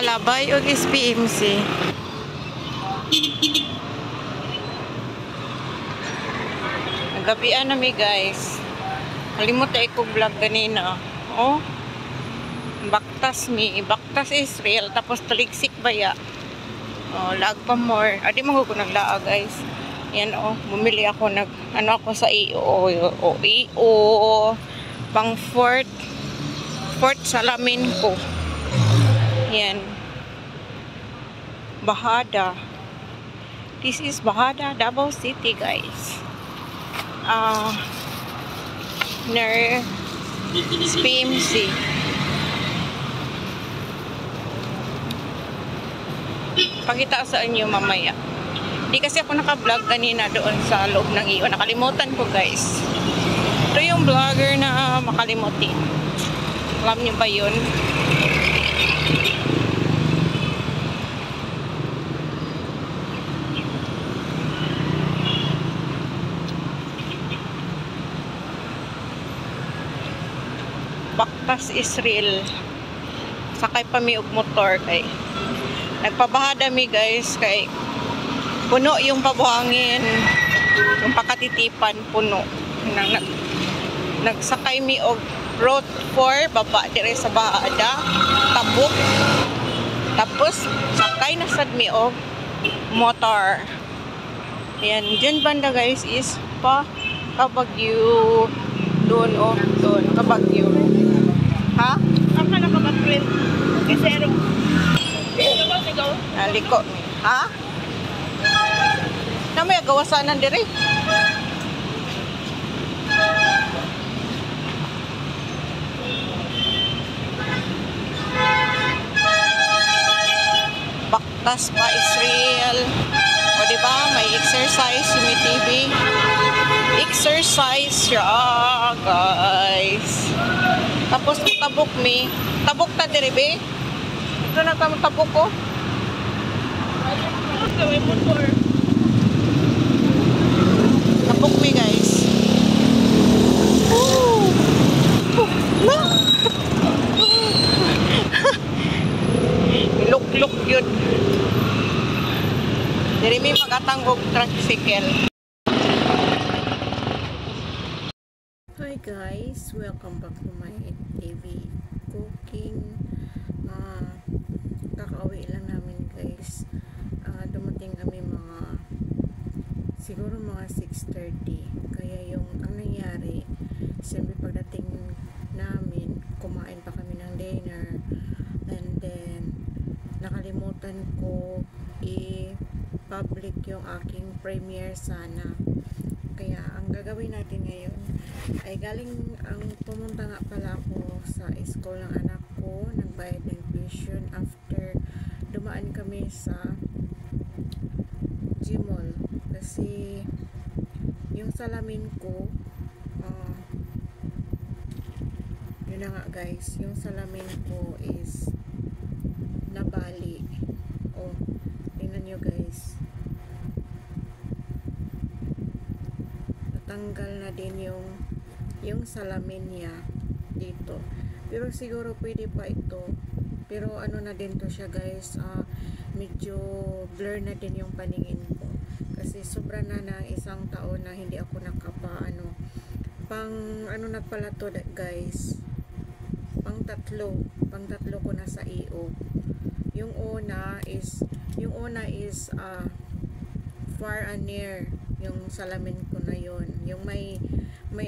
Labay o SPMC. Nagabian na mi guys. Kalimut ay ko vlog ganina. Oh. Baktas mi. Baktas Israel. Tapos taligsik baya. Oh, lag pa more. Adi mo ko naglaag guys. Yan oh. Bumili ako ano ako sa EO. Pang Fort Salamin ko. Yan. Bahada. This is Bahada, Davao City, guys. Near SPMC. Pakita sa inyo mamaya. Di kasi ako naka-vlog kanina doon sa loob ng iyo. Nakalimutan ko, guys. Ito yung vlogger na makalimutin. Alam niyo ba yun? Baktas Israel. Sakay pa mi og motor kay nagpabahada mi guys kay puno yung pabuhangin, yung pakatitipan puno. Nagsakay mi og road 4 baba dire sa bahada, tabok. Tapos sakay na sad mi og motor. Ayan, dyan banda guys is Kabagyo. Doon oh, doon Kabagyo. Ha? Ang ka nakapag-print. Kasero. Naliko. Ha? Na may gawasan ng dire. Baktas pa Israel. O diba? May exercise yung TV. Exercise siya, guys. Tapos tabok mi. Tabok ta diri be. Ito na tabok ko. Tabok mi guys. Look yun. Diri mi magatanggog tricycle. Hi guys, welcome back to my TV cooking. Kakauwi lang namin guys. Dumating kami siguro mga 6:30. Kaya ang nangyari, siyempre pagdating namin, kumain pa kami ng dinner. And then, nakalimutan ko i-public yung aking premiere sana. Kaya ang gagawin natin ngayon ay pumunta nga pala ako sa school ng anak ko, nagbayad ng tuition after dumaan kami sa Gmall kasi yung salamin ko yun na nga guys, yung salamin ko is nabali. Oh, tingnan nyo guys, tanggal na din yung salamin niya dito. Pero siguro pwede pa ito. Pero ano na din to siya guys, medyo blur na din yung paningin ko. Kasi sobra na ng isang taon na hindi ako pang ano na pala to guys. Pang tatlo ko na sa EO. Yung una is far and near yung salamin ko na yon, yung may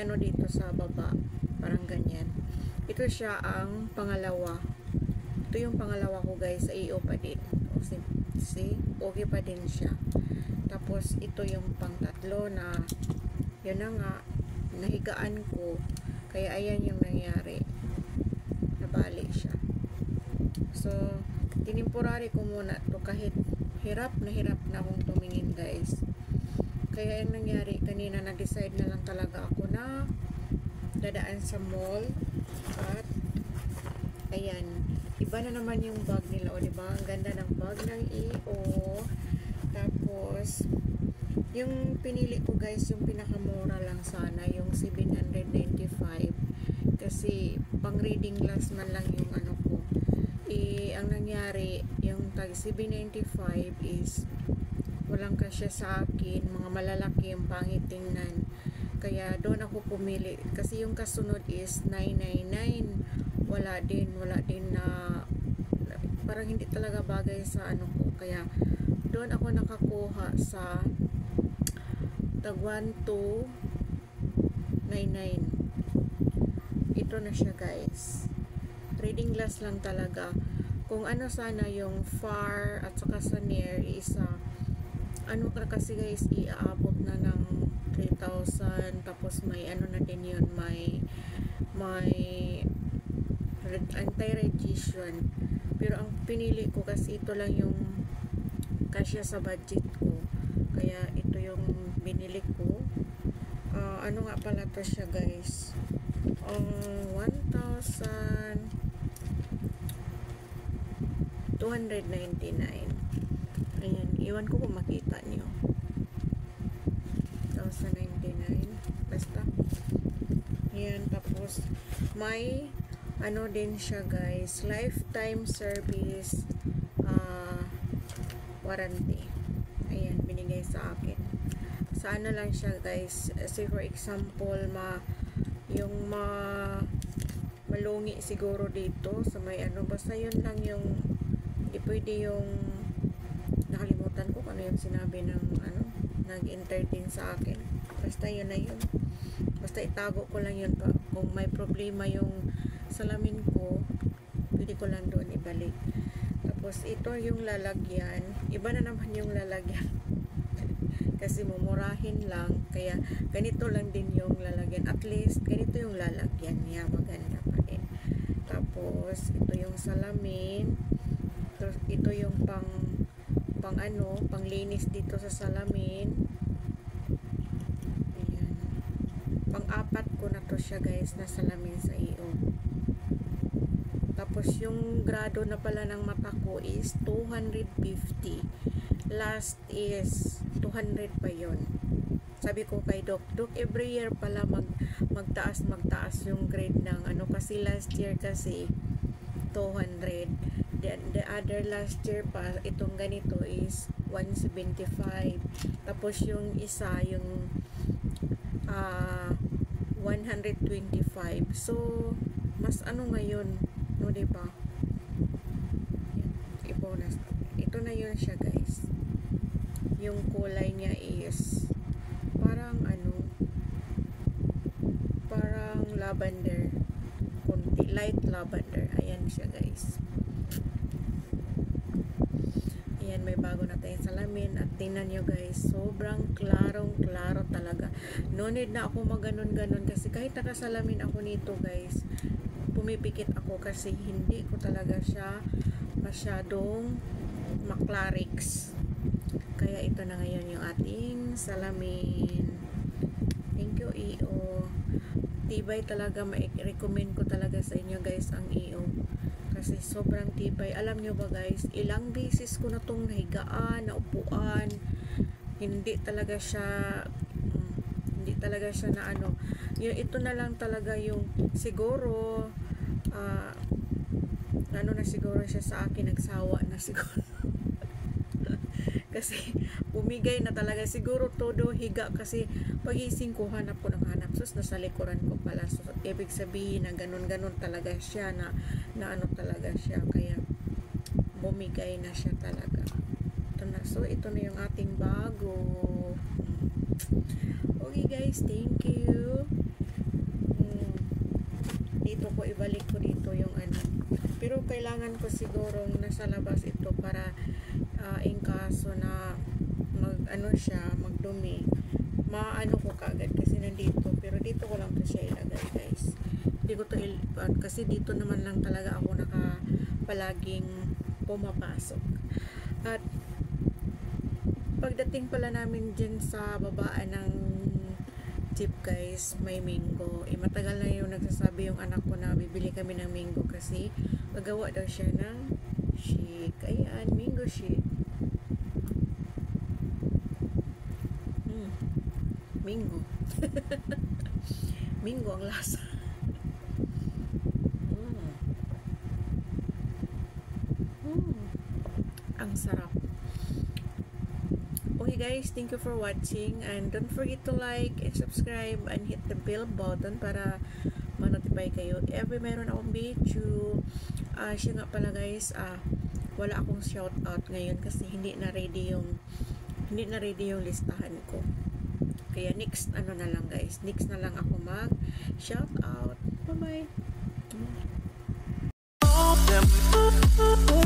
ano dito sa baba, parang ganyan. Ito siya ang pangalawa. Ito yung pangalawa ko guys, sa EO pa din. O, see? Okay pa din siya. Tapos ito yung pangtatlo na yun na nga, nahigaan ko. Kaya ayan yung nangyari. Nabali siya. So, tinimporary ko muna to kahit hirap na akong tumingin guys. Kaya yung nangyari, kanina nag-decide na lang talaga ako na dadaan sa mall. At ayan, iba na naman yung bag nila, o diba? Ang ganda ng bag ng EO. Tapos yung pinili ko guys, yung pinakamura lang sana, yung 795. Kasi pang reading glass man lang yung ano ko, ang nangyari, yung tag CB95 is walang kasya sa akin, mga malalaki yung pangit tingnan, kaya doon ako pumili. Kasi yung kasunod is 999, wala din na parang hindi talaga bagay sa ano ko, kaya doon ako nakakuha sa tag 1299. Ito na siya guys, reading glass lang talaga. Kung ano sana yung far at saka sa near is ano ka kasi guys, iaabot na ng 3,000. Tapos may ano na din yun, may anti-radiation. Pero ang pinili ko kasi ito lang yung kasya sa budget ko, kaya ito yung binili ko. Ano nga pala to siya guys, 1,299. Ayan, iwan ko kung makita nyo. 1,099 basta. Ayan, tapos may ano din siya guys, lifetime service warranty. Ayan, binigay sa akin. Sa ano lang siya guys, say for example yung malungi siguro dito sa may ano, basta yun lang yung hindi pwede yung nakalimutan ko ano yung sinabi ng ano nag-entertain sa akin, basta yun na yun, basta itago ko lang yun pa. Kung may problema yung salamin ko, pwede ko lang doon ibalik. Tapos ito yung lalagyan, iba na naman yung lalagyan kasi mumurahin lang, kaya ganito lang din yung lalagyan, at least ganito yung lalagyan niya, maganda pa rin. Tapos ito yung salamin, ito yung pang panglinis dito sa salamin. Ayan, pang-apat ko na to siya guys na salamin sa iyo. Tapos yung grado na pala ng mata ko is 250, last is 200 pa yon. Sabi ko kay Doc, every year pala magtaas yung grade ng ano, kasi last year kasi 200, the other last year pa itong ganito is 175, tapos yung isa yung 125. So mas ano ngayon, no, diba? Ito na yun siya guys. Yung kulay niya is parang ano, parang lavender, konti, light lavender. Ayan siya guys. Ayan, may bago na tayong salamin, at tingnan nyo guys, sobrang klaro talaga. No need na ako maganon-ganon, kasi kahit nakasalamin ako nito guys, pumipikit ako kasi hindi ko talaga siya masyadong maklarix. Kaya ito na ngayon yung ating salamin. Thank you EO. Tibay talaga, ma-recommend ko talaga sa inyo guys ang EO. Kasi sobrang tibay. Alam nyo ba guys, ilang beses ko na tong nahigaan, naupuan. Hindi talaga siya na ano. Ito na lang talaga yung siguro ano na siguro siya sa akin, nagsawa na siguro. Kasi bumigay na talaga siguro todo higa, kasi pagising ko hanap ko ng hanap, sus nasa likuran ko pala. So ibig sabihin na ganun talaga siya, na ano talaga siya, kaya bumigay na siya talaga. Ito na, so ito na yung ating bago. Okay guys, thank you. Dito ko ibalik ko dito yung ano, pero kailangan ko sigurong nasa labas ito para in kaso na magdumi, maano ko kaagad kasi nandito. Pero dito ko lang to siya ilagay guys, hindi ko to kasi dito naman lang talaga ako palaging pumapasok. At pagdating pala namin dyan sa babaan ng jeep guys, may mango. Matagal na yung nagsasabi yung anak ko na bibili kami ng mango kasi magawa daw siya ng shake. Ayan, mango shake. Mango. Mango ang lasa. Ang sarap. Okay guys, thank you for watching, and don't forget to like and subscribe and hit the bell button para ma-notify kayo every meron akong video. Siya nga pala guys, wala akong shout out ngayon kasi hindi na ready yung listahan ko. Kaya next na lang guys, next na lang ako mag shout out. Bye bye.